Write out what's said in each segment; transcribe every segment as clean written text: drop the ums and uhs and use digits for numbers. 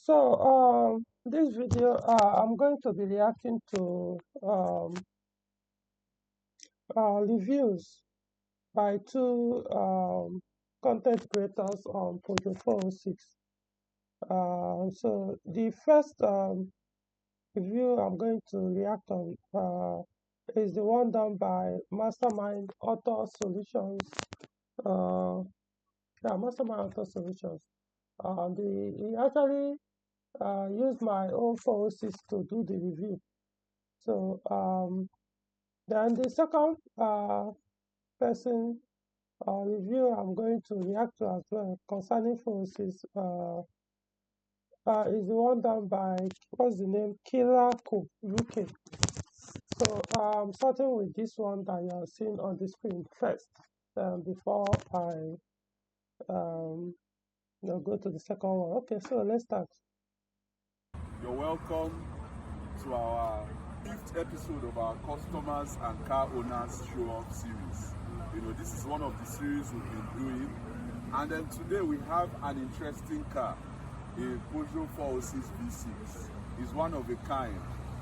This video, I'm going to be reacting to reviews by two content creators on Peugeot 406. So the first review I'm going to react on is the one done by Mastermind Auto Solutions. Uh, Mastermind Auto Solutions. He actually used my own 406 to do the review. So then the second person review I'm going to react to as well concerning 406 is the one done by, what's the name, Killer Co UK. So starting with this one that you are seeing on the screen first, before I go to the second one. Okay, so let's start. You're welcome to our 5th episode of our customers and car owners show off series. This is one of the series we've been doing, and then today we have an interesting car, a Peugeot 406 V6. It's one of a kind.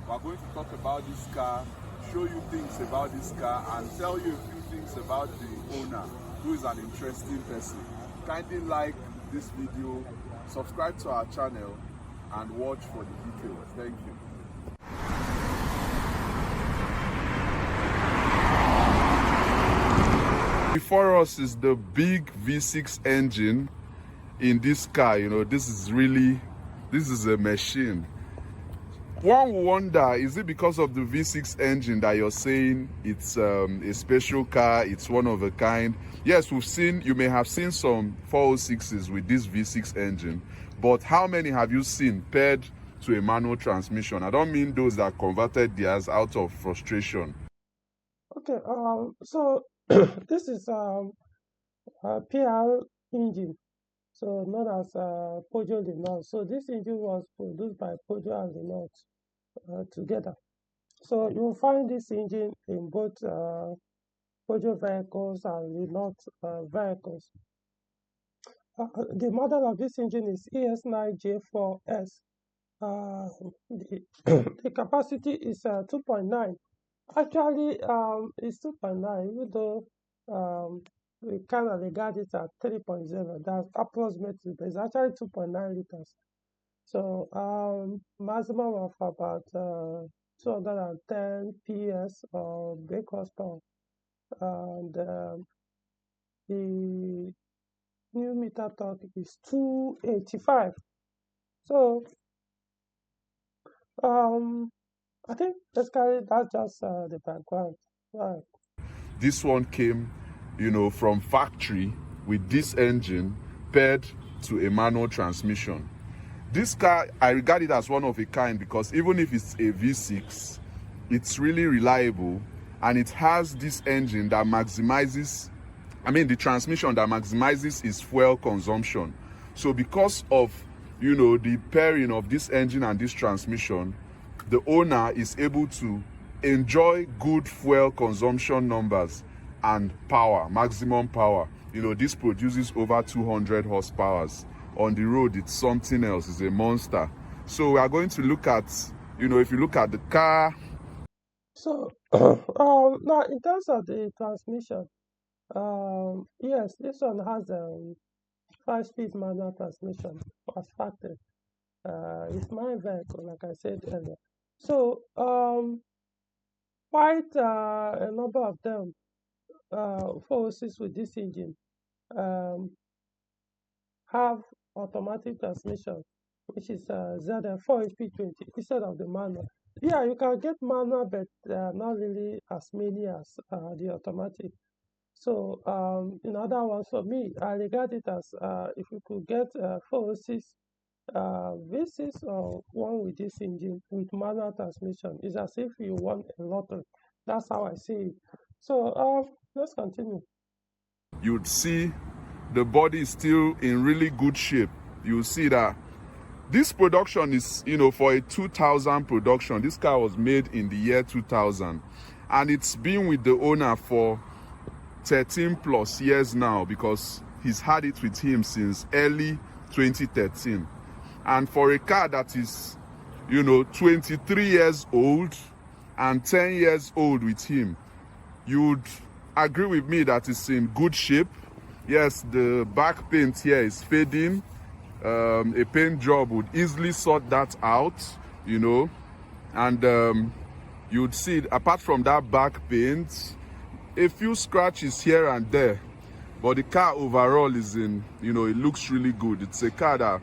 We're going to talk about this car, show you things about this car, and tell you a few things about the owner, who is an interesting person. Kindly like this video, subscribe to our channel, and watch for the details. Thank you. Before us is the big V6 engine in this car. This is a machine. One will wonder, is it because of the V6 engine that you're saying it's a special car, it's one of a kind? Yes, you may have seen some 406s with this V6 engine, but how many have you seen paired to a manual transmission? I don't mean those that converted theirs out of frustration. Okay, so this is a PR engine, so known as Peugeot Renault. So this engine was produced by Peugeot and Renault together. So you will find this engine in both Peugeot vehicles and Renault vehicles. The model of this engine is ES9J4S. The capacity is 2.9. Actually, it's 2.9, even though we kind of regard it at 3.0. That's approximately, but it's actually 2.9 liters. So maximum of about 210 PS or brake horsepower, and the new meter torque is 285. So I think basically that's just the background. Right. This one came, from factory with this engine paired to a manual transmission. This car, I regard it as one of a kind because even if it's a V6, it's really reliable, and it has this engine that maximizes, the transmission that maximizes its fuel consumption. So because of, the pairing of this engine and this transmission, the owner is able to enjoy good fuel consumption numbers and power, maximum power. This produces over 200 horsepower. On the road, it's something else. It's a monster. So we are going to look at, if you look at the car. So now in terms of the transmission, yes, this one has a 5-speed manual transmission as factory. It's my vehicle, like I said earlier. So quite a number of them 406 with this engine have automatic transmission, which is ZF 4HP20 instead of the manual. Yeah, you can get manual, but not really as many as the automatic. So in other words, for me, I regard it as if you could get 406 V6 or one with this engine with manual transmission, is as if you won a lottery. That's how I see it. So let's continue. You'd see the body is still in really good shape. You'll see that this production is, for a 2000 production. This car was made in the year 2000, and it's been with the owner for 13 plus years now, because he's had it with him since early 2013. And for a car that is, 23 years old and 10 years old with him, you'd agree with me that it's in good shape. Yes, the back paint here is fading. A paint job would easily sort that out, and you'd see, apart from that back paint, a few scratches here and there, but the car overall is in, it looks really good. It's a car that,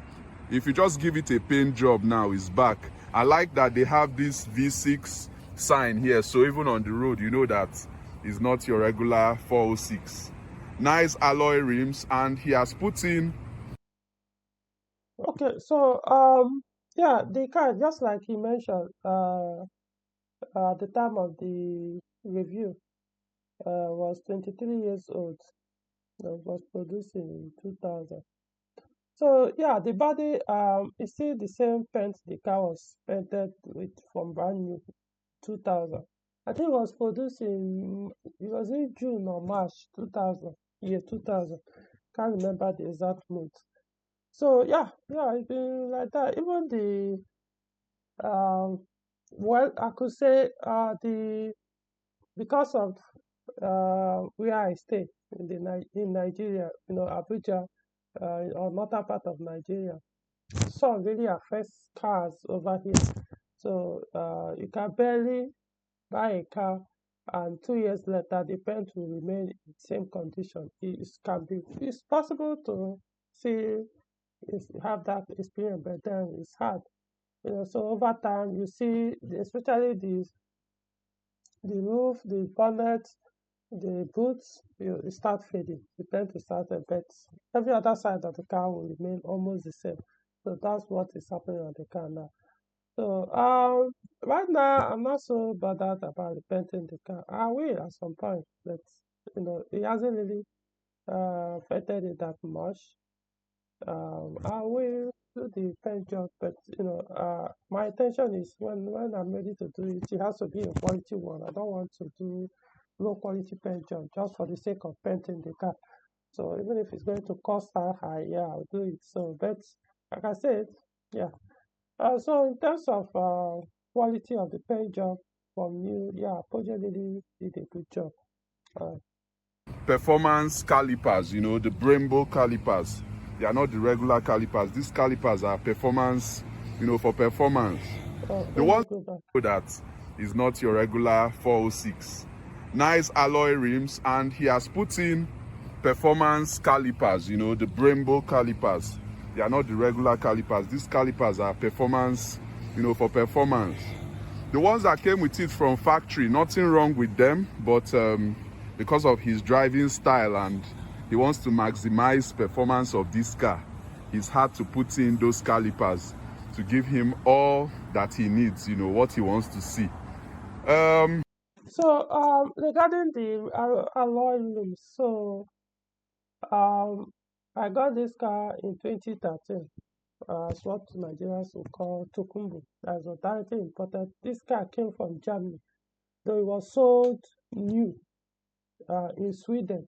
if you just give it a paint job now, it's back. I like that they have this V6 sign here, so even on the road, you know that it's not your regular 406. Nice alloy rims, and he has put in. Okay, so yeah, the car, just like you mentioned, at the time of the review, was 23 years old. Was produced in 2000. So yeah, the body is still the same paint the car was painted with from brand new 2000. I think it was produced it was in June or March 2000, year 2000. Can't remember the exact month. So yeah, it's been like that. Even well, I could say the because of where I stay in Nigeria, Abuja, or northern part of Nigeria, sun really affects cars over here. So you can barely buy a car, and 2 years later the paint will remain in the same condition. It's possible to see have that experience, but then it's hard. So over time you see, especially the roof, the bonnet, the boots, it start fading. The paint will start but every other side of the car will remain almost the same. So that's what is happening on the car now. So right now I'm not so bothered about the painting the car. I will at some point, but it hasn't really affected it that much. I will do the paint job, but my intention is when I'm ready to do it, it has to be a quality one. I don't want to do low quality paint job just for the sake of painting the car. So even if it's going to cost that high, yeah, I'll do it. So, but like I said, yeah. So in terms of quality of the paint job from new, yeah, Peugeot really did a good job. Uh, Performance calipers, the Brembo calipers. They are not the regular calipers. These calipers are performance, for performance. The let me one go back. that is not your regular 406. Nice alloy rims, and he has put in performance calipers, the Brembo calipers. They are not the regular calipers. These calipers are performance, for performance. The ones that came with it from factory, nothing wrong with them, but because of his driving style and he wants to maximize performance of this car, he's had to put in those calipers to give him all that he needs, what he wants to see. So regarding the alloy rims, so um, I got this car in 2013. As what Nigerians will call Tokumbu. That's what directly imported. This car came from Germany, though it was sold new in Sweden,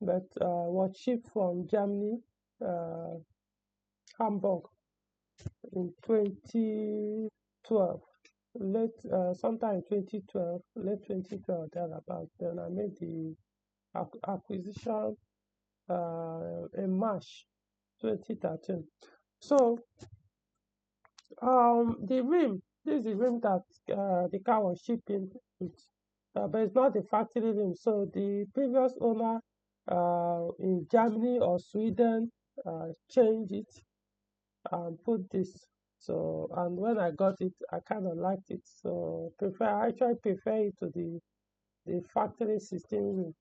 but was shipped from Germany, uh, Hamburg, in 2012. Sometime in 2012, late 2012, thereabout. Then I made the acquisition in March 2013. So the rim, this is the rim that the car was shipping with, but it's not the factory rim. So the previous owner in Germany or Sweden changed it and put this. So, and when I got it, I kind of liked it. So I actually prefer it to the factory system rim.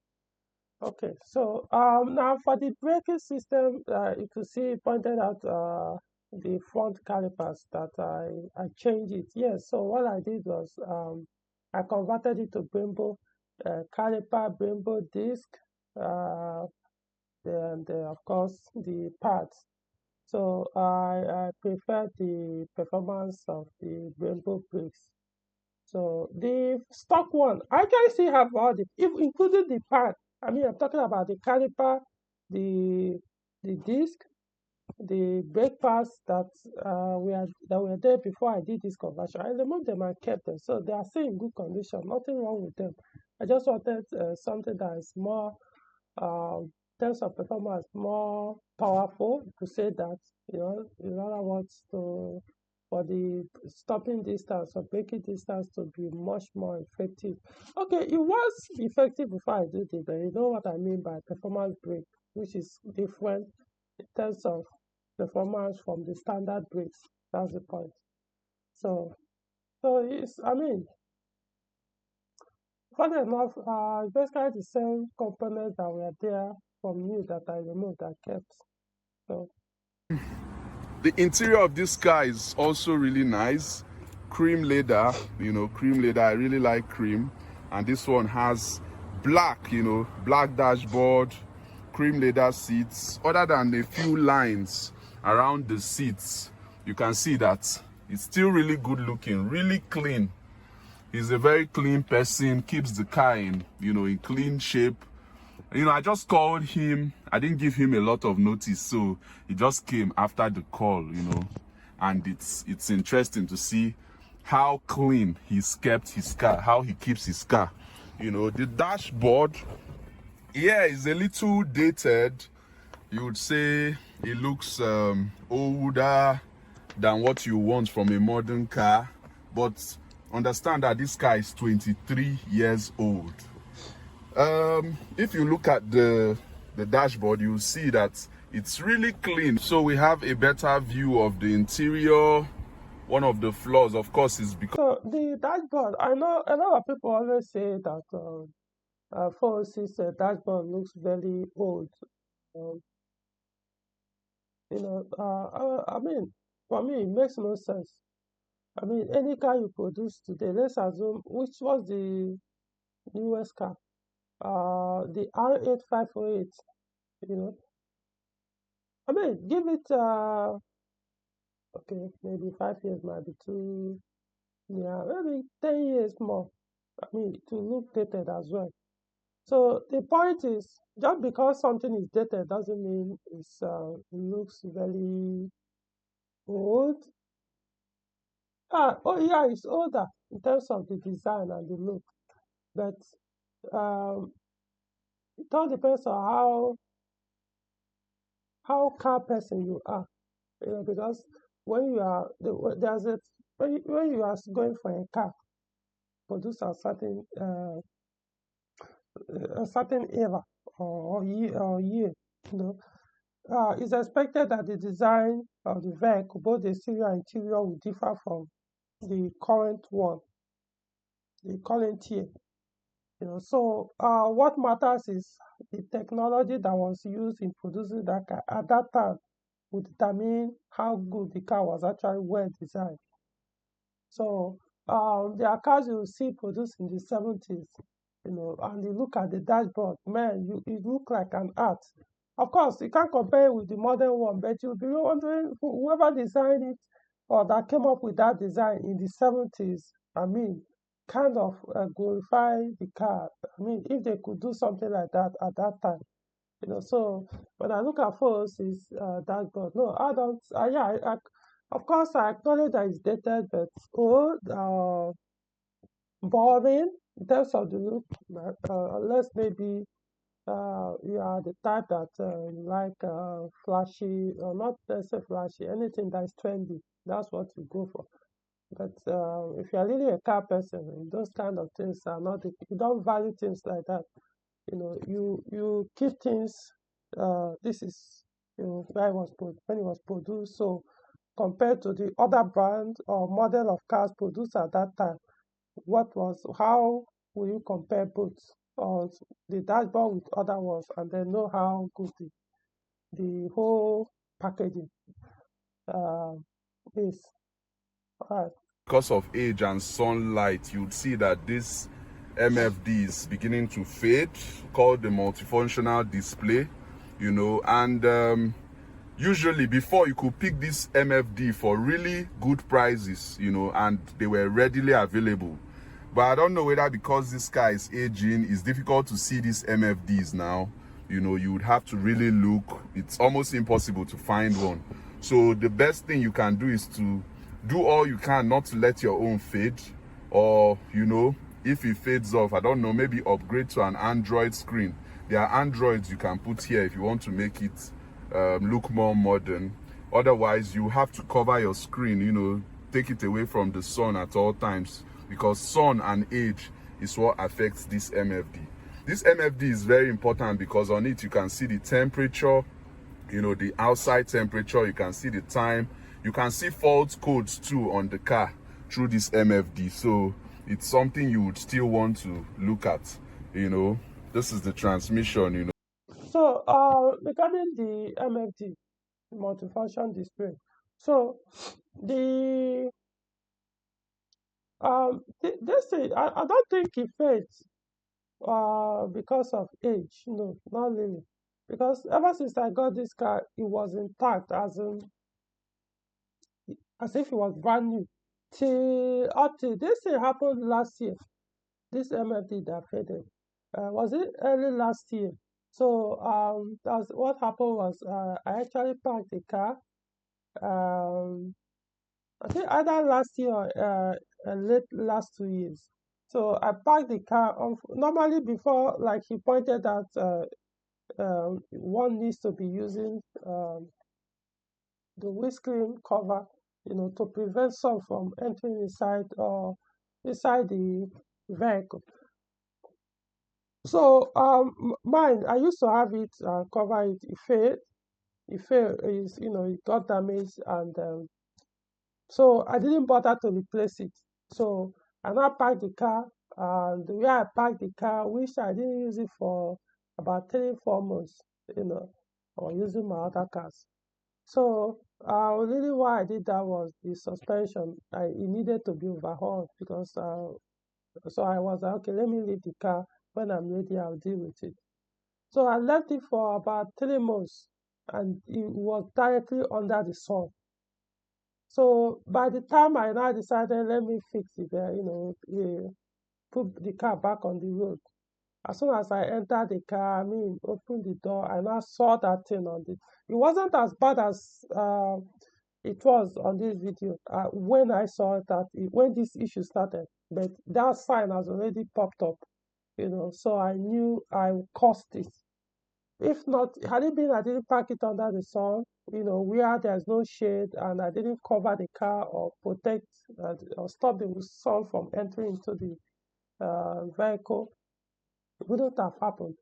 Okay, so now for the braking system, you could see it pointed out the front calipers that I changed it. Yes, so what I did was I converted it to Brembo caliper, Brembo disc, uh, and of course the parts. So I prefer the performance of the Brembo brakes. So the stock one, I actually still have all including the part. I mean, I'm talking about the caliper, the disc, the brake pads that were there before I did this conversion. I removed them and kept them, so they are still in good condition. Nothing wrong with them. I just wanted something that is more, in terms of performance, more powerful. To say that, in other words, to for the stopping distance or braking distance to be much more effective. Okay, it was effective before I did it, but you know what I mean by performance brake, which is different in terms of performance from the standard brakes. That's the point. So, I mean, funny enough, basically the same components that were there from new that I removed, I kept. So, The interior of this car is also really nice. Cream leather, cream leather. I really like cream. And this one has black, black dashboard, cream leather seats. Other than a few lines around the seats, you can see that it's still really good looking, really clean. He's a very clean person, keeps the car in clean shape. I just called him. I didn't give him a lot of notice, so he just came after the call, and it's interesting to see how clean he's kept his car, how he keeps his car. The dashboard, yeah, is a little dated. You would say it looks older than what you want from a modern car, but understand that this car is 23 years old. If you look at the dashboard, you'll see that it's really clean. So we have a better view of the interior. One of the flaws, of course, is because so the dashboard, I know a lot of people always say that 406 dashboard looks very old. Um, I mean, for me, it makes no sense. I mean, any car you produce today, let's assume, which was the newest car? The R8508, you know. I mean, give it, okay, maybe 5 years might be too, yeah, maybe 10 years more. I mean, to look dated as well. So the point is, just because something is dated doesn't mean it looks very old. Oh yeah, it's older in terms of the design and the look, but um, it all depends on how car person you are. Because when you are there's a when you are going for a car produce a certain era or year, you know, it's expected that the design of the vehicle, both the exterior and interior, will differ from the current one, the current year. So what matters is the technology that was used in producing that car at that time will determine how good the car was actually well designed. So there are cars you will see produced in the 70s, and you look at the dashboard, man, it look like an art. Of course, you can't compare it with the modern one, but you'll be wondering whoever designed it or that came up with that design in the 70s, I mean, kind of glorify the car. I mean, if they could do something like that at that time. So when I look at photos, is dashboard. No, I don't. Yeah, of course, I acknowledge that it's dated, but old, boring in terms of the look. Unless maybe you are the type that like flashy, or not necessarily flashy, anything that is trendy. That's what you go for. But if you are really a car person, those kind of things are not. You don't value things like that. You keep things. This is where when it was produced. So compared to the other brand or model of cars produced at that time, how will you compare both or the dashboard with other ones, and then know how good the whole packaging uh, is. All right. because of age and sunlight, you'd see that this MFD is beginning to fade, called the multifunctional display, and usually before you could pick this MFD for really good prices, and they were readily available. But I don't know whether because this car is aging, it's difficult to see these MFDs now. you would have to really look. It's almost impossible to find one. So the best thing you can do is to do all you can not to let your own fade, or if it fades off, I don't know, maybe upgrade to an Android screen. There are Androids you can put here if you want to make it look more modern. Otherwise, you have to cover your screen, take it away from the sun at all times, because sun and age is what affects this MFD. This MFD is very important because on it you can see the temperature, the outside temperature, you can see the time, you can see fault codes too on the car through this MFD. So it's something you would still want to look at. This is the transmission. So, regarding the MFD, multifunction display, so the this thing, I don't think it fades because of age. No, not really. Because ever since I got this car, it was intact, as if it was brand new. Till up till this thing happened last year. This MFD that faded. Was it early last year? So that's what happened was I actually parked the car. Um, I think either last year or late last 2 years. So I parked the car. Normally, before, like he pointed out, one needs to be using the windscreen cover, to prevent sun from entering inside the vehicle. So mine, I used to have it cover it. It failed. It failed. It got damaged, and so I didn't bother to replace it. So I now parked the car, and the way I parked the car, which I didn't use it for about 3 4 months. I was using my other cars. So really why I did that was the suspension. It needed to be overhauled because so I was like, okay, let me leave the car. When I'm ready, I'll deal with it. So I left it for about 3 months, and it was directly under the sun. So by the time I now decided, let me fix it there, put the car back on the road. As soon as I entered the car, opened the door, I now saw that thing on it. It wasn't as bad as it was on this video when I saw that when this issue started, but that sign has already popped up, so I knew I caused it. If not, had it been I didn't park it under the sun, where there's no shade, and I didn't cover the car or protect or stop the sun from entering into the vehicle, it wouldn't have happened.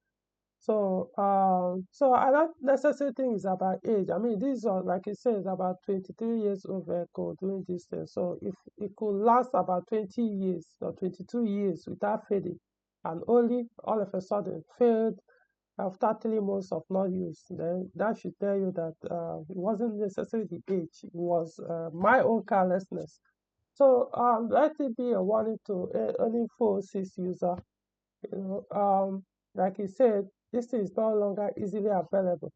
So I don't necessarily think it's about age. This is like you said, it's about 23 years old vehicle doing this thing. So if it could last about 20 years or 22 years without fading, and only all of a sudden failed after 3 months of not use, then that should tell you that it wasn't necessarily the age, it was my own carelessness. So let it be a warning to any 406 user. Like he said, this thing is no longer easily available,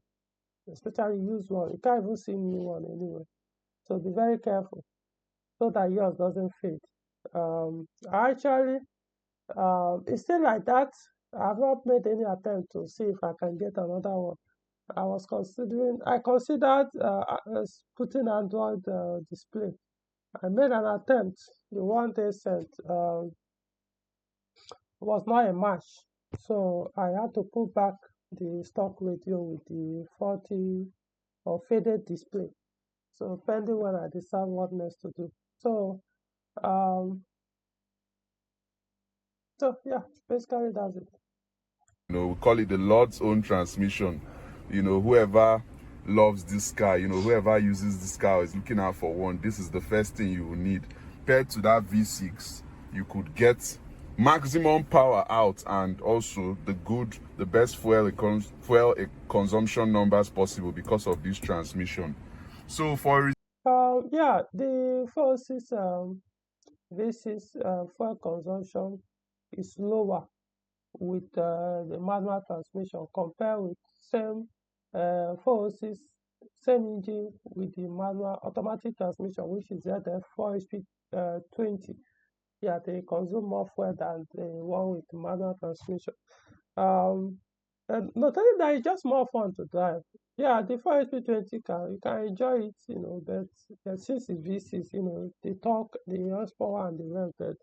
especially used one. You can't even see new one anyway. So be very careful so that yours doesn't fade. Actually, it's still like that. I've not made any attempt to see if I can get another one. I considered putting Android display. I made an attempt. The one they sent was not a match. So I had to put back the stock radio with the 40 or faded display. So pending when I decide what next to do. Um, so yeah, basically that's it. We call it the Lord's own transmission. Whoever loves this car, whoever uses this car is looking out for one. This is the first thing you will need. Paired to that V6, you could get maximum power out, and also the best fuel consumption numbers possible because of this transmission. So Yeah, the 406 V6 fuel consumption is lower with the manual transmission compared with same 406 same engine with the manual automatic transmission, which is ZF 4HP 20. Yeah, they consume more fuel than the one with manual transmission. Um, not only that, it's just more fun to drive. Yeah, the 4HP20 car, you can enjoy it, but since it's V6, the torque, the horsepower, and the rest, but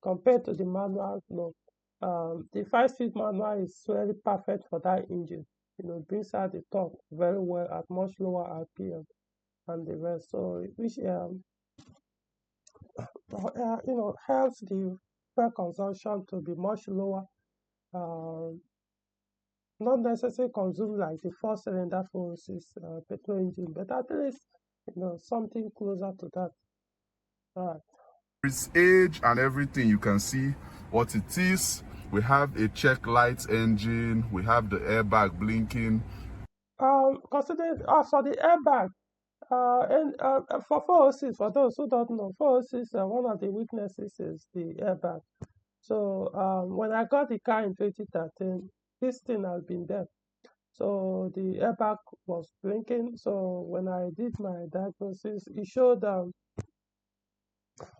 compared to the manual, the 5-speed manual is very perfect for that engine. Brings out the torque very well at much lower RPM and the rest. So, which helps the fuel consumption to be much lower. Um, Not necessarily consume like the four-cylinder 406 petrol engine, but at least something closer to that. Right. Its age and everything, you can see what it is. We have a check light engine, we have the airbag blinking. Considering for the airbag, and for 406, for those who don't know, 406, one of the weaknesses is the airbag. So when I got the car in 2013, this thing has been there. So the airbag was blinking. So when I did my diagnosis, it showed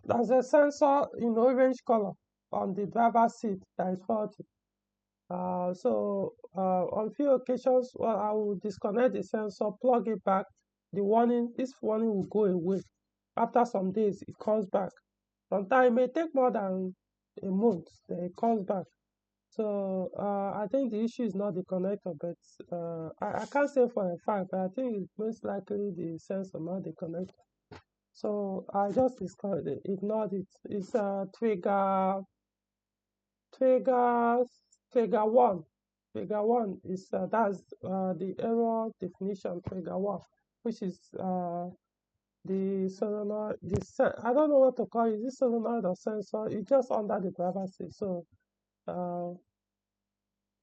there's a sensor in orange color on the driver's seat that is faulty. On few occasions, well, I will disconnect the sensor, plug it back. This warning will go away. After some days, it comes back. Sometimes it may take more than a month, then it comes back. So I think the issue is not the connector, but I can't say for a fact, but I think it's most likely the sensor, not the connector. So I just ignored it. It's trigger trigger one. Trigger one is that's the error definition trigger one, which is the solenoid. I don't know what to call it. Is it solenoid or sensor? It's just under the driver's seat. Uh,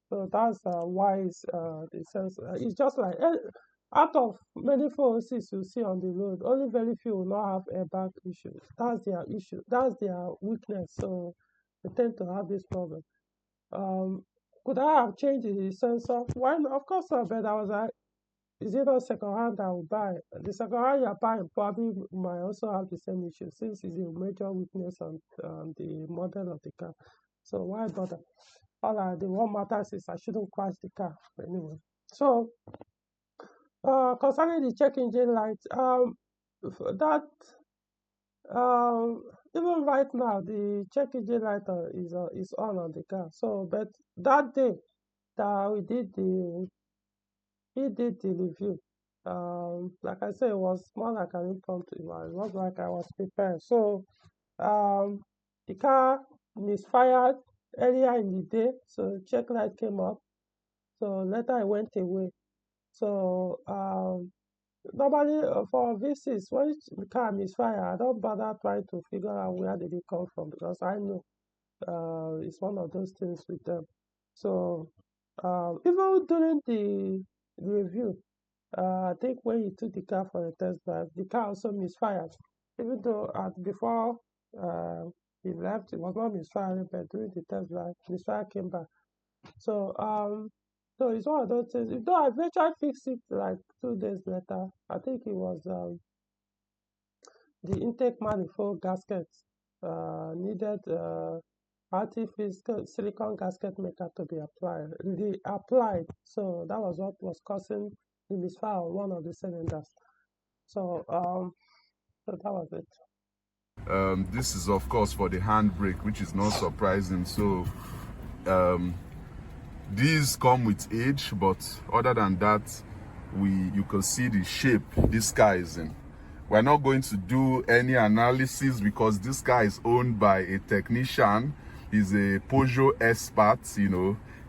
so that's why the sensor. It's just like out of many 406 you see on the road, only very few will not have airbag issues. That's their issue. That's their weakness. So they tend to have this problem. Could I have changed the sensor? Why not? Of course not, but I was like, is it not second hand I will buy? The second hand you're buying probably might also have the same issue since it's a major weakness on the model of the car. So why bother? The one matters is I shouldn't crash the car anyway. So concerning the check engine light, that even right now the check engine light is on the car. So, but that day that he did the review. Like I said, it was more like an impromptu. It was like I was prepared. So, the car misfired earlier in the day, so check light came up. So later I went away. So normally for V6, when the car misfire, I don't bother trying to figure out where did it come from because I know it's one of those things with them. So even during the review, I think when he took the car for a test drive, the car also misfired. Even though before he left, it was not misfiring, but during the test drive, misfire came back. So so it's one of those things. Though I eventually fixed it like 2 days later, I think it was the intake manifold gasket needed artificial silicon gasket maker to be applied. So that was what was causing the misfire on one of the cylinders. So so that was it. This is of course for the handbrake, which is not surprising. So these come with age, but other than that, you can see the shape this car is in. We're not going to do any analysis because this car is owned by a technician. He's a Peugeot expert,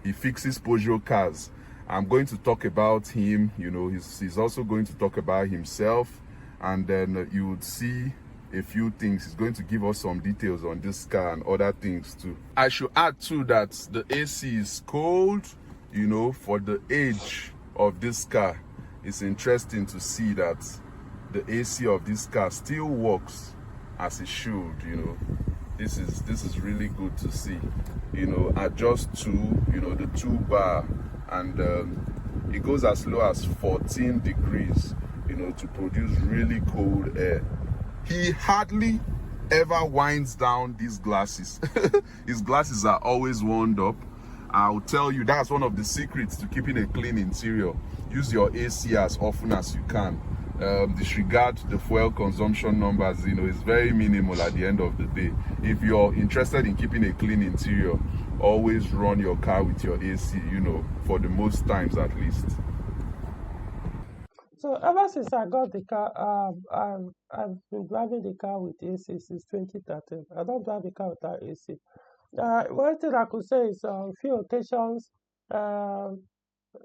he fixes Peugeot cars. I'm going to talk about him, he's also going to talk about himself, and then you would see a few things. He's going to give us some details on this car and other things too. I should add too that the AC is cold, for the age of this car. It's interesting to see that the AC of this car still works as it should. This is really good to see. Adjust to the 2-bar, and it goes as low as 14 degrees to produce really cold air. He hardly ever winds down these glasses. His glasses are always wound up, I'll tell you that's one of the secrets to keeping a clean interior. Use your AC as often as you can. Disregard the fuel consumption numbers. It's very minimal at the end of the day. If you're interested in keeping a clean interior, always run your car with your AC, for the most times at least. So ever since I got the car, I've been driving the car with AC since 2013. I don't drive the car without AC. One thing I could say is on few occasions, there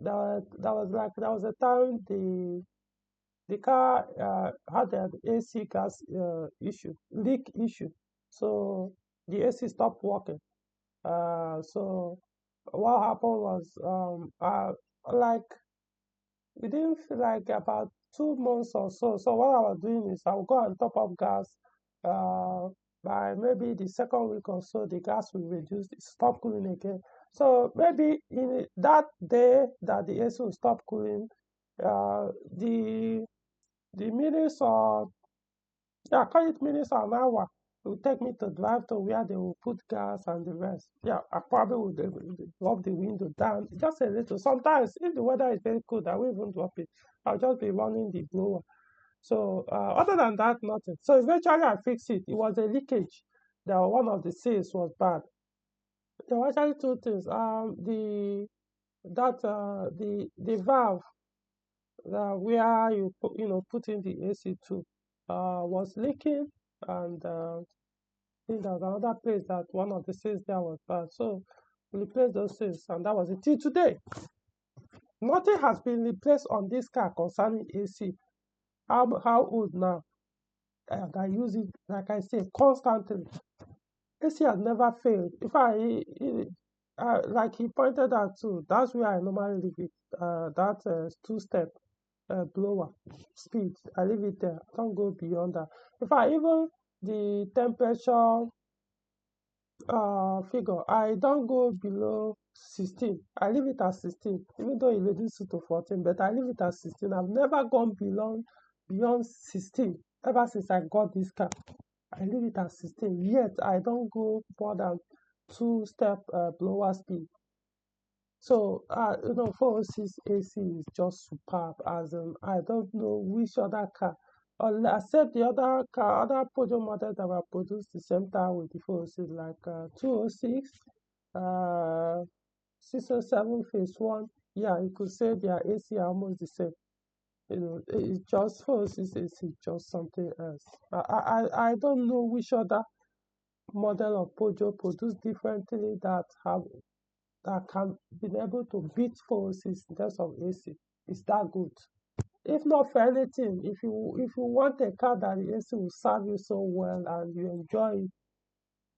was a time the car had an AC gas leak issue, so the AC stopped working. So what happened was, like within like about 2 months or so. So what I was doing is I would go and top up gas. Uh, by maybe the second week or so, the gas will reduce, it stop cooling again. So maybe in that day that the AC will stop cooling, uh, the minutes or yeah, call it minutes or an hour. It will take me to drive to where they will put gas and the rest. Yeah, I probably would drop the window down just a little. Sometimes, if the weather is very cold, I won't even drop it. I'll just be running the blower. So, other than that, nothing. So, eventually, I fixed it. It was a leakage. One of the seals was bad. There were actually two things. The valve where you put in the AC too was leaking, and I think there was another place that one of the seals there was bad. So we replaced those seals, and that was it. Till today, nothing has been replaced on this car concerning AC. How old now? And I use it, like I say, constantly. AC has never failed. If like he pointed out too, that's where I normally leave it. That two-step blower speed, I leave it there. I don't go beyond that. If I even the temperature figure, I don't go below 16. I leave it at 16, even though it reduces to 14, but I leave it at 16. I've never gone beyond 16 ever since I got this car. I leave it at 16, yet I don't go more than two-step blower speed. So, 406 AC is just superb. As in, I don't know which other car, except the other Peugeot models that were produced the same time with the 406, like 206, 607 phase 1. Yeah, you could say their AC are almost the same. It's just 406 AC, just something else. I don't know which other model of Peugeot produced differently that can be able to beat 406 in terms of AC. It's that good. If not for anything, if you want a car that the AC will serve you so well and you enjoy it,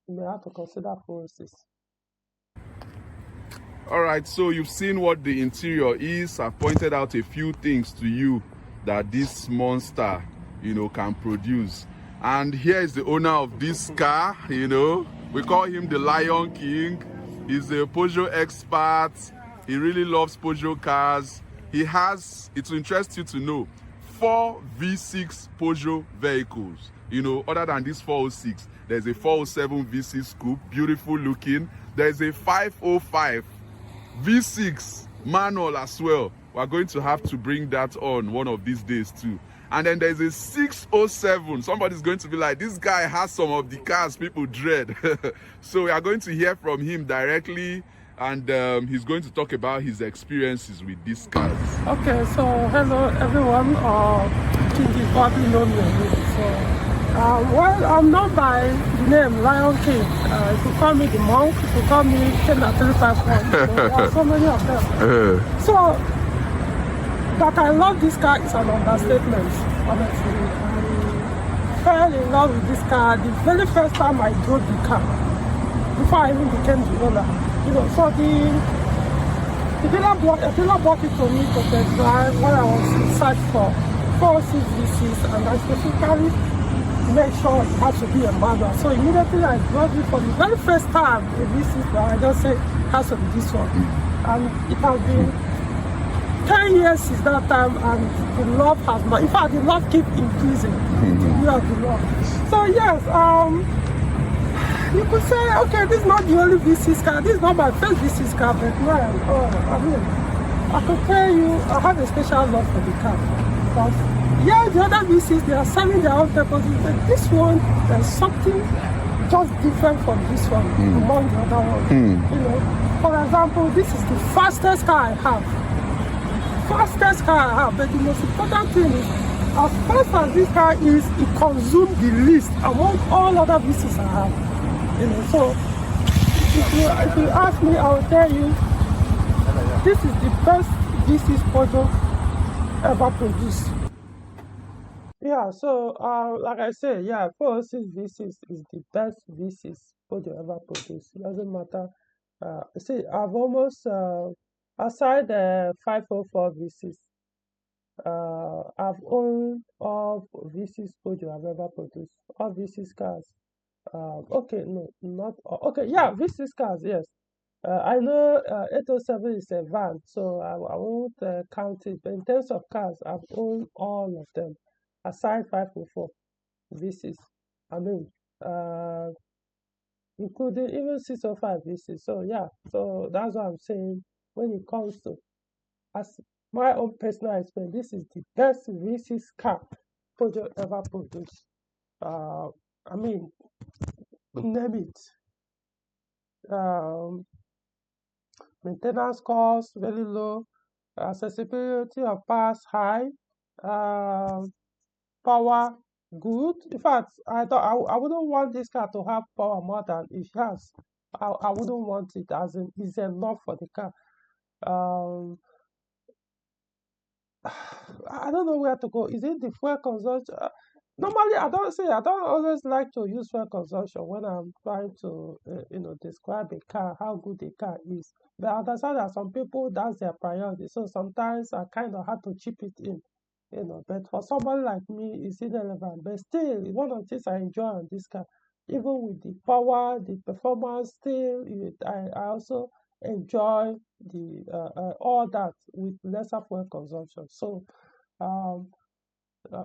you may have to consider 406. All right, so you've seen what the interior is. I've pointed out a few things to you that this monster, can produce. And here is the owner of this car, we call him the Lion King. He's a Peugeot expert. He really loves Peugeot cars. He has, it will interest you to know, 4 V6 Peugeot vehicles. Other than this 406, there's a 407 V6 Coupe, beautiful looking. There's a 505 V6 manual as well. We're going to have to bring that on one of these days too. And then there's a 607. Somebody's going to be like, this guy has some of the cars people dread. So we are going to hear from him directly, and he's going to talk about his experiences with these cars. Okay, so hello everyone. King is probably known me already. So, well, I'm known by the name Lion King. If you call me the monk, if you call me Kena 351, there are so many of them. So, that I love this car is an understatement, honestly. I fell in love with this car the very first time I drove the car, before I even became the owner. So the dealer bought it for me to test drive when I was in search for 406 V6, and I specifically made sure it has to be a manual. So immediately I drove it for the very first time, a V6, I just said, it has to be this one. And it has been 10 years since that time, and the love has not. In fact, the love keeps increasing. The love. So yes, you could say, okay, this is not the only V6 car. This is not my first V6 car, but man, I mean, I could tell you, I have a special love for the car. Because, yeah, the other V6, they are selling their own purposes, but this one, there's something just different from this one among the other ones. You know, for example, this is the fastest car I have. Fastest car I have, but the most important thing is, as fast as this car is, it consumes the least among all other V6s I have. You know, so if you ask me, I will tell you, this is the best V6 Peugeot ever produced. Yeah, so like I said, yeah, 406 V6 is the best V6 Peugeot ever produced. It doesn't matter. See, I've almost aside the 504 V6, I've owned all V6 Peugeot I've ever produced. All V6 cars. Okay, no, not all. Okay, yeah, V6 cars, yes. I know 807 is a van, so I won't count it. But in terms of cars, I've owned all of them, aside 504 V6. I mean, including even 605 V6. So yeah, so that's what I'm saying. When it comes to, as my own personal experience, this is the best V6 car Peugeot ever produced. I mean, name it. Maintenance cost very low, accessibility of parts high, power good. In fact, I wouldn't want this car to have power more than it has. I wouldn't want it, as in it's enough for the car. Um, I don't know where to go. Is it the fuel consumption? Normally, I don't always like to use fuel consumption when I'm trying to, describe a car, how good a car is. But I understand that some people, that's their priority. So sometimes I kind of have to chip it in, But for somebody like me, it's irrelevant. But still, one of the things I enjoy on this car, even with the power, the performance, still, I also enjoy the all that with lesser fuel consumption. So um,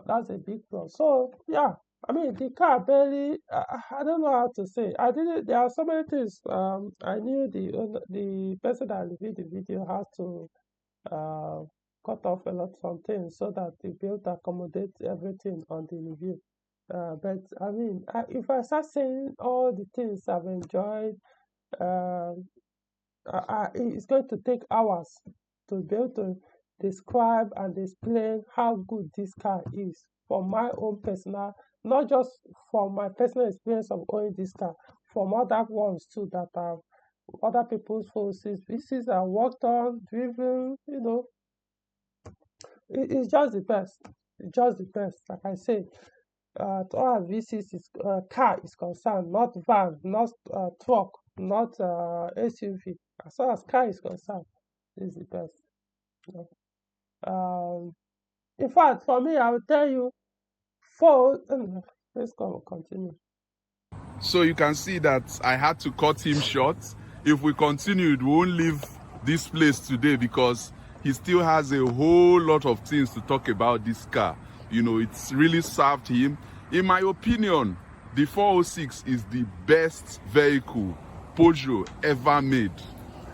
that's a big plus. So yeah, I mean the car barely. I don't know how to say. I didn't. There are so many things. I knew the person that reviewed the video had to uh cut off a lot of things so that they be able to accommodate everything on the review. But I mean, if I start saying all the things I've enjoyed, um it's going to take hours to be able to describe and explain how good this car is from my own personal, not just from my personal experience of owning this car, from other ones too that are other people's forces. Pieces are worked on, driven, it's just the best. It's just the best. Like I said, to all VCs is car is concerned, not van, not truck, not SUV. As far as car is concerned, this is the best. You know. In fact, for me, I will tell you, for let's go continue. So you can see that I had to cut him short. If we continued, we won't leave this place today because he still has a whole lot of things to talk about this car. It's really served him. In my opinion, the 406 is the best vehicle Peugeot ever made.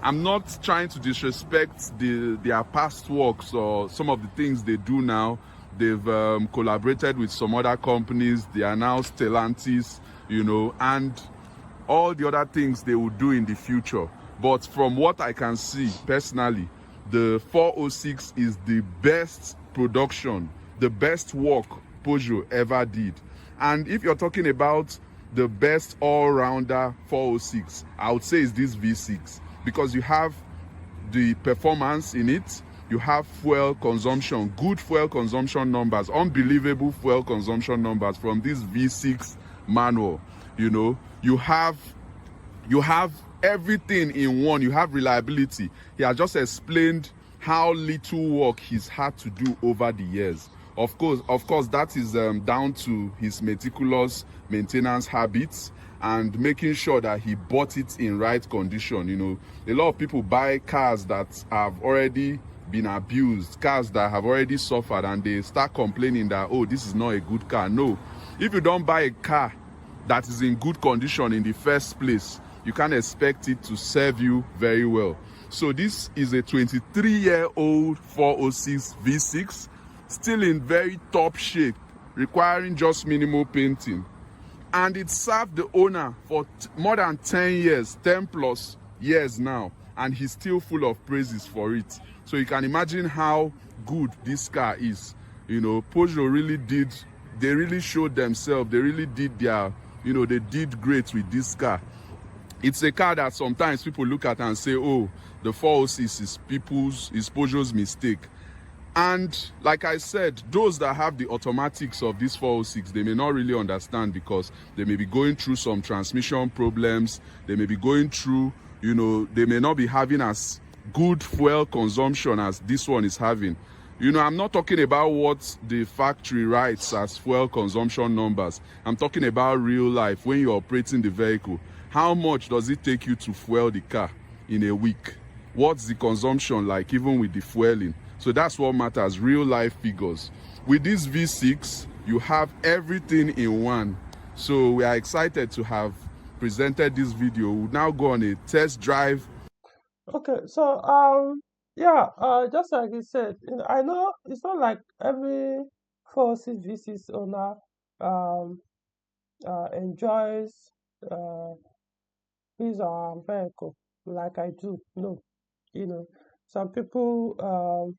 I'm not trying to disrespect their past works or some of the things they do now. They've collaborated with some other companies. They are now Stellantis, and all the other things they will do in the future. But from what I can see personally, the 406 is the best production, the best work Peugeot ever did. And if you're talking about the best all-rounder 406, I would say is this V6, because you have the performance in it, you have fuel consumption, good fuel consumption numbers, unbelievable fuel consumption numbers from this V6 manual. You have everything in one. You have reliability. He has just explained how little work he's had to do over the years. Of course, that is down to his meticulous maintenance habits and making sure that he bought it in right condition. A lot of people buy cars that have already been abused, cars that have already suffered, and they start complaining that, oh, this is not a good car. No, if you don't buy a car that is in good condition in the first place, you can't expect it to serve you very well. So this is a 23-year-old 406 V6, still in very top shape, requiring just minimal painting. And it served the owner for more than 10 years, 10 plus years now, and he's still full of praises for it. So you can imagine how good this car is. You know, Peugeot they really showed themselves, they really did their, they did great with this car. It's a car that sometimes people look at and say, oh, the 406 is Peugeot's mistake. And like I said, those that have the automatics of this 406, they may not really understand, because they may be going through some transmission problems. They may be going through, they may not be having as good fuel consumption as this one is having. I'm not talking about what the factory writes as fuel consumption numbers. I'm talking about real life, when you're operating the vehicle. How much does it take you to fuel the car in a week? What's the consumption like, even with the fueling? So that's what matters, real life figures. With this V6, you have everything in one. So we are excited to have presented this video. We'll now go on a test drive. Okay, so yeah, just like you said, I know it's not like every 406 V6 owner enjoys his or her vehicle like I do. No, some people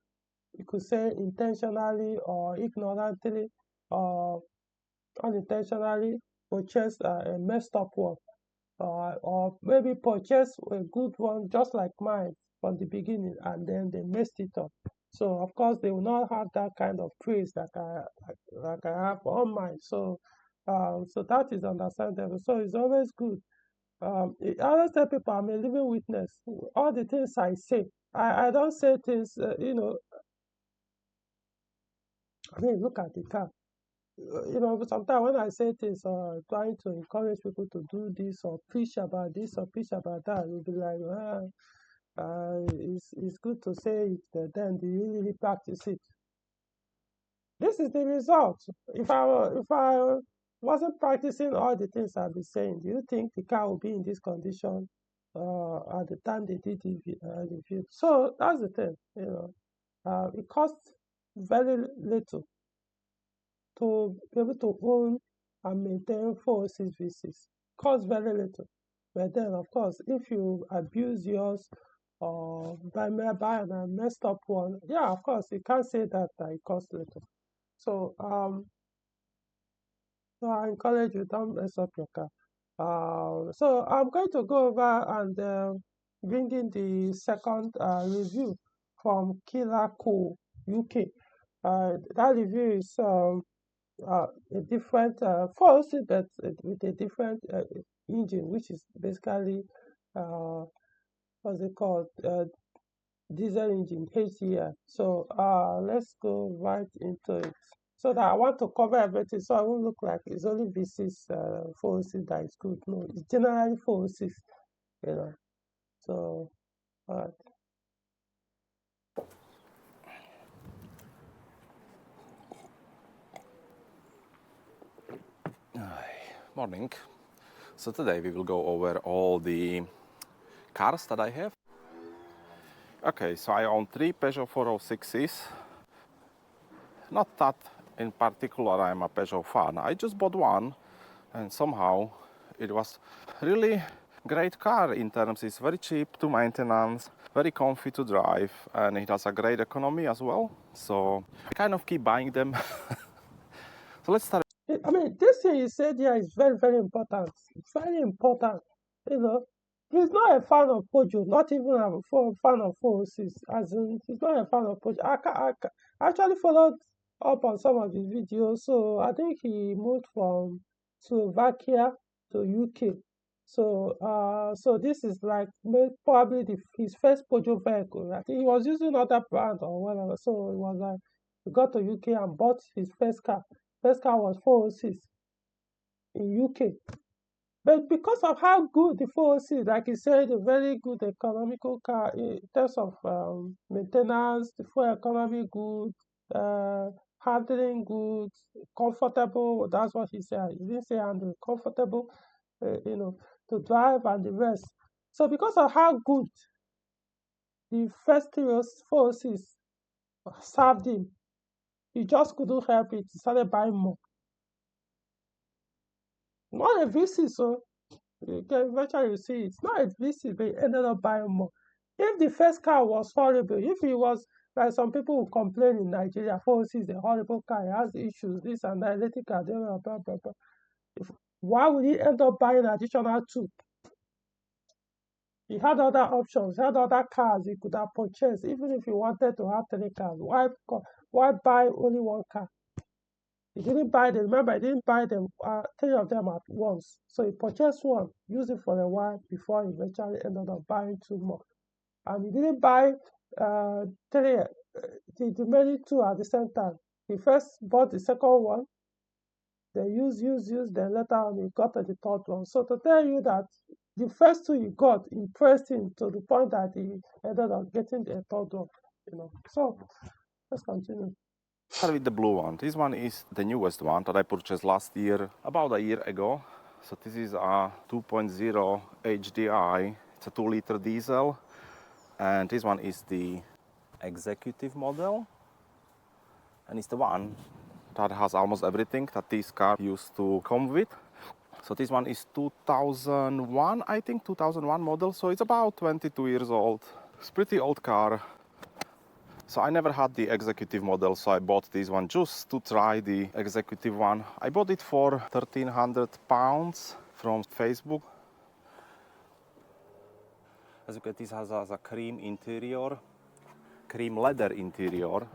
you could say intentionally or ignorantly or unintentionally purchase a messed up one, or maybe purchase a good one just like mine from the beginning, and then they messed it up. So of course they will not have that kind of praise that like I have on mine. So so that is understandable. So it's always good. I always tell people I'm a living witness. All the things I say, I don't say things. I mean, look at the car. Sometimes when I say things, trying to encourage people to do this or preach about this or preach about that, you'll be like, it's good to say it, but then do you really practice it? This is the result. If I wasn't practicing all the things I've been saying, do you think the car will be in this condition at the time they did the review? So that's the thing. It costs very little to be able to own and maintain 406 V6. Costs very little. But then, of course, if you abuse yours or buy a messed up one, yeah, of course, you can't say that it costs little. So, so I encourage you, don't mess up your car. So I'm going to go over and bring in the second review from Killer Cool UK. That review is a different 406, but with a different engine, which is basically what's it called? Diesel engine, HDI. So let's go right into it. So that I want to cover everything, so I won't look like it's only V6 406 that is good. No, it's generally 406, So, all right. Morning. So today we will go over all the cars that I have. Okay, so I own 3 Peugeot 406s. Not that in particular I'm a Peugeot fan. I just bought one and somehow it was really great car in terms it's very cheap to maintenance, very comfy to drive, and it has a great economy as well. So I kind of keep buying them. So let's start. I mean, this thing you said here is very, very important. Very important. He's not a fan of Peugeot, not even a fan of 406. As in, he's not a fan of Peugeot. I actually followed up on some of his videos. So I think he moved from Slovakia to UK. So, so this is like probably his first Peugeot vehicle. I think he was using other brand or whatever. So it was like he got to UK and bought his first car. First car was 406 in UK. But because of how good the 406, like you said, a very good economical car in terms of maintenance, the fuel economy good, handling good, comfortable. That's what he said. He didn't say handling, comfortable, to drive and the rest. So because of how good the first 406 served him, he just couldn't help it. He started buying more. Not a VC, so you can eventually see it's not a VC, but he ended up buying more. If the first car was horrible, if it was like some people who complain in Nigeria, 406 is a horrible car, it has issues, this and that, electric car, blah, blah, blah, blah. Why would he end up buying additional two? He had other options, he had other cars he could have purchased, even if he wanted to have three cars. Why buy only one car? He didn't buy them. Remember, he didn't buy them, three of them at once. So he purchased one, used it for a while before he eventually ended up buying two more. And he didn't buy three, the remaining two at the same time. He first bought the second one, then used, then later on he got the third one. So to tell you that the first two he got impressed him to the point that he ended up getting the third one. So let's continue. Start with the blue one. This one is the newest one that I purchased last year, about a year ago. So this is a 2.0 HDI. It's a 2-liter diesel. And this one is the executive model. And it's the one that has almost everything that this car used to come with. So this one is 2001, I think, 2001 model. So it's about 22 years old. It's a pretty old car. So I never had the executive model, so I bought this one just to try the executive one. I bought it for £1,300 from Facebook. As you can see, this has a cream interior, cream leather interior.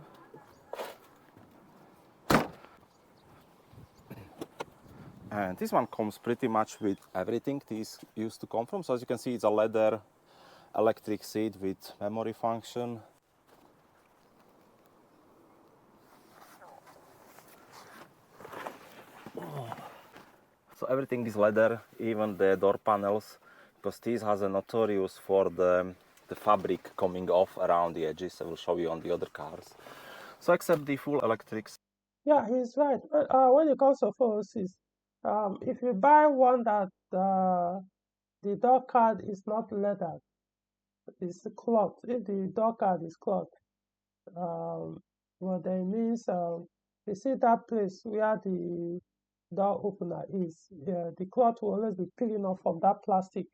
And this one comes pretty much with everything this used to come from. So as you can see, it's a leather electric seat with memory function. So everything is leather, even the door panels, because this has a notorious for the fabric coming off around the edges. I will show you on the other cars. So except the full electrics. Yeah, he's right. When it comes to 406, if you buy one that the door card is not leather, it's cloth. If the door card is cloth, what that means, you see that place where the door opener is, the cloth will always be peeling off from that plastic.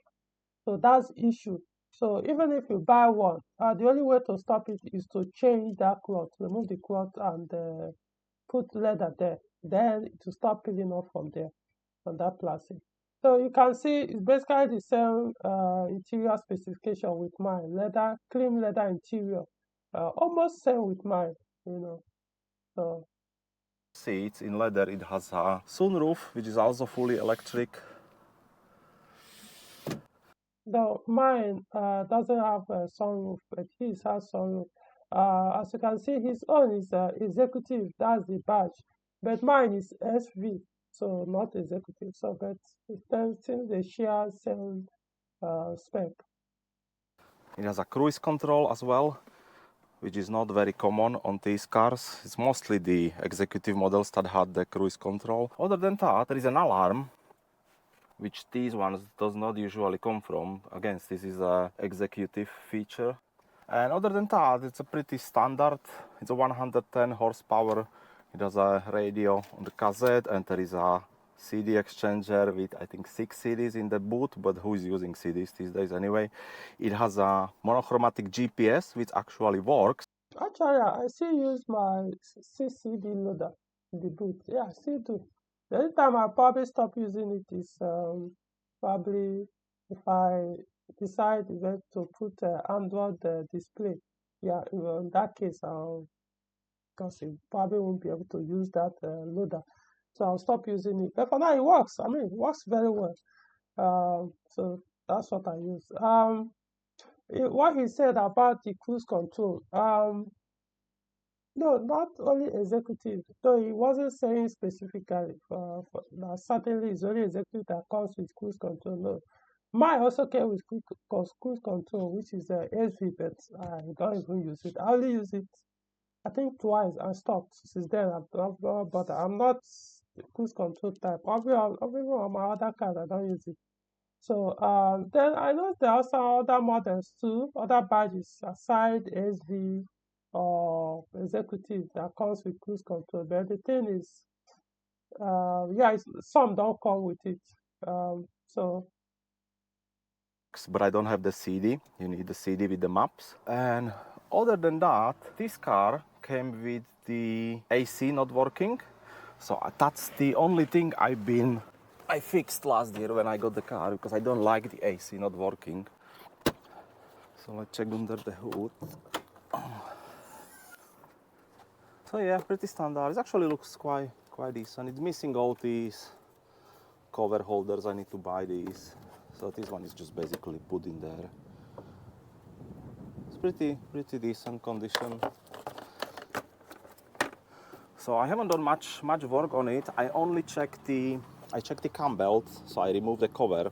So that's the issue. So even if you buy one, the only way to stop it is to change that cloth, remove the cloth and put leather there. Then it will start peeling off from there, on that plastic. So you can see it's basically the same interior specification with mine. Leather, cream leather interior. Almost same with mine. So Seats in leather, it has a sunroof, which is also fully electric. no, mine doesn't have a sunroof, but his has sunroof. As you can see, his own is executive. That's the badge, but mine is SV, so not executive. So, but since they share same spec. It has a cruise control as well, which is not very common on these cars. It's mostly the executive models that had the cruise control. Other than that, there is an alarm, which these ones does not usually come from. Again, this is a executive feature. And other than that, it's a pretty standard. It's a 110 horsepower. It has a radio on the cassette, and there is a CD exchanger with, I think, 6 CDs in the boot, but who is using CDs these days anyway? It has a monochromatic GPS, which actually works. Actually, I still use my CCD loader in the boot. Yeah, I still do. The only time I probably stop using it is probably if I decide to put Android display. Yeah, in that case, because you probably won't be able to use that loader. So I'll stop using it. But for now, it works. I mean, it works very well. So that's what I use. What he said about the cruise control. No, not only executive. Though he wasn't saying specifically. Certainly, it's only executive that comes with cruise control. No, mine also came with cruise control, which is SV, but I don't even use it. I only use it I think twice and stopped. Since then, but I'm not cruise control type. Even on my other cars, I don't use it. So then I know there are some other models too, other badges aside SV or executive that comes with cruise control. But the thing is, yeah, some don't come with it. So but I don't have the CD. You need the CD with the maps. And other than that, this car came with the AC not working. So that's the only thing I fixed last year when I got the car, because I don't like the AC not working. So let's check under the hood. So yeah, pretty standard. It actually looks quite decent. It's missing all these cover holders. I need to buy these. So this one is just basically put in there. It's pretty decent condition. So I haven't done much work on it. I only checked the cam belt. So I removed the cover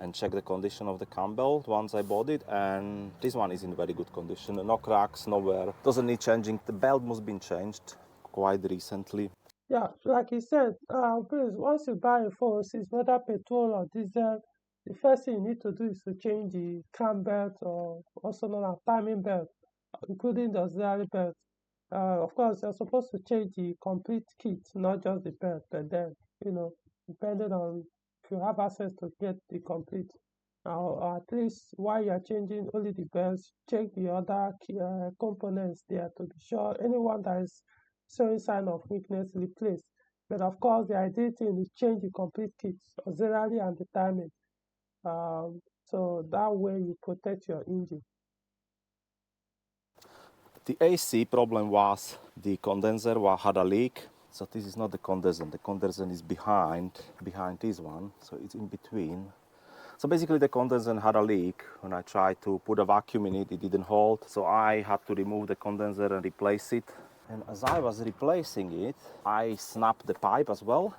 and checked the condition of the cam belt once I bought it, and this one is in very good condition. No cracks, no wear. Doesn't need changing. The belt must have been changed quite recently. yeah, like you said, please, once you buy a 406, whether petrol or diesel, the first thing you need to do is to change the cam belt, or also known as timing belt, including the auxiliary belt. Of course, you're supposed to change the complete kit, not just the belt, but then, depending on if you have access to get the complete, or at least while you're changing only the belts, check the other key, components there to be sure anyone that is showing sign of weakness replace. But of course, the ideal thing is change the complete kit, auxiliary and the timing. So that way you protect your engine. The AC problem was the condenser had a leak. So this is not the condenser. The condenser is behind this one. So it's in between. So basically the condenser had a leak. When I tried to put a vacuum in it, it didn't hold. So I had to remove the condenser and replace it. And as I was replacing it, I snapped the pipe as well.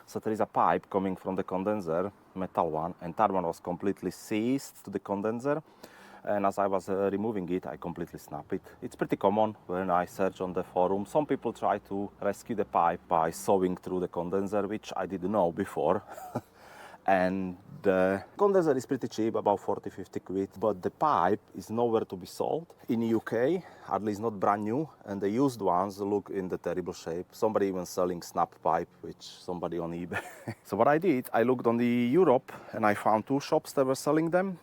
So there is a pipe coming from the condenser, metal one, and that one was completely seized to the condenser. And as I was removing it, I completely snapped it. It's pretty common when I search on the forum. Some people try to rescue the pipe by sewing through the condenser, which I didn't know before. And the condenser is pretty cheap, about 40-50 quid, but the pipe is nowhere to be sold. In UK, at least not brand new, and the used ones look in the terrible shape. Somebody even selling snap pipe, which somebody on eBay. So what I did, I looked on the Europe and I found 2 shops that were selling them.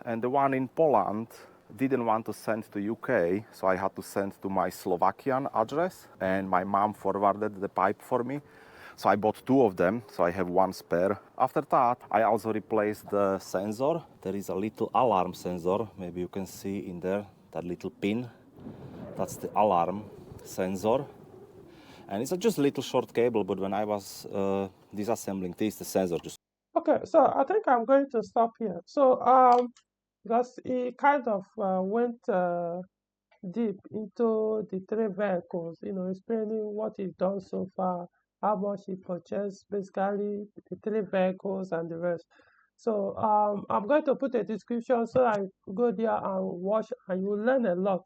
And the one in Poland didn't want to send to UK, so I had to send to my Slovakian address, and my mom forwarded the pipe for me. So I bought 2 of them, so I have 1 spare. After that, I also replaced the sensor. There is a little alarm sensor, maybe you can see in there, that little pin. That's the alarm sensor. And it's just a little short cable, but when I was disassembling this, the sensor just... Okay, so I think I'm going to stop here. So because he kind of went deep into the 3 vehicles, explaining what he's done so far, how much he purchased, basically the 3 vehicles and the rest. So I'm going to put a description so I go there and watch, and you learn a lot,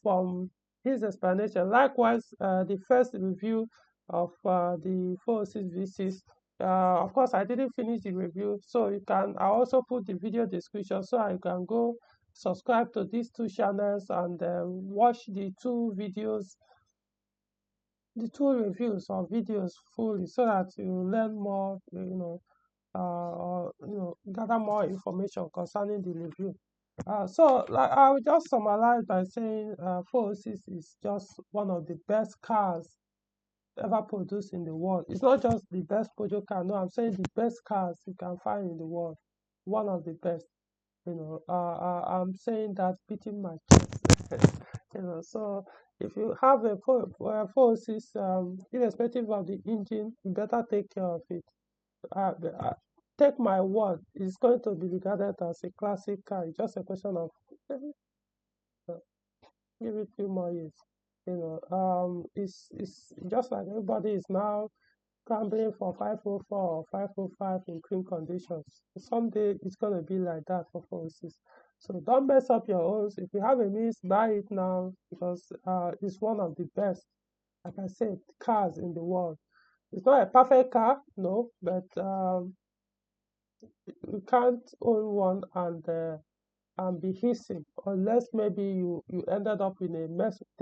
from his explanation. Likewise, the first review of the 406 V6. Of course, I didn't finish the review, so I also put the video description so I can go subscribe to these 2 channels and watch the 2 videos, the 2 reviews or videos fully, so that you learn more, or gather more information concerning the review. So like, I will just summarize by saying 406 is just one of the best cars ever produced in the world. It's not just the best Peugeot car. No, I'm saying the best cars you can find in the world. One of the best. I'm saying that beating my chest. So if you have a 406, irrespective of the engine, you better take care of it. Take my word, it's going to be regarded as a classic car. It's just a question of give it a few more years. It's just like everybody is now scrambling for 504 or 505 in clean conditions. Someday it's going to be like that for 406. So don't mess up your own. If you have a means, buy it now because it's one of the best, like I said, cars in the world. It's not a perfect car, no, but you can't own one and be hissing unless maybe you ended up in a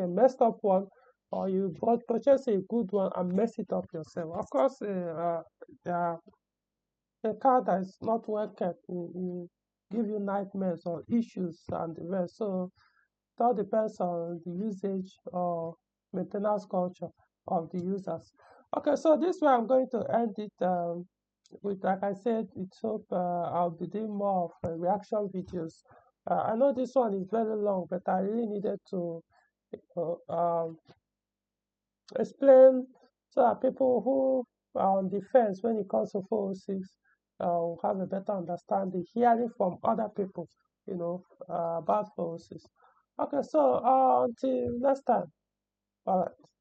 messed up one, or you bought purchase a good one and mess it up yourself. Of course, a car that is not well kept will give you nightmares or issues and the rest. So it all depends on the usage or maintenance culture of the users. Okay, so this way I'm going to end it with, like I said, it's hope I'll be doing more of reaction videos. I know this one is very long, but I really needed to explain so that people who are on the fence when it comes to 406 will have a better understanding, hearing from other people, about 406. Okay, so until next time. All right.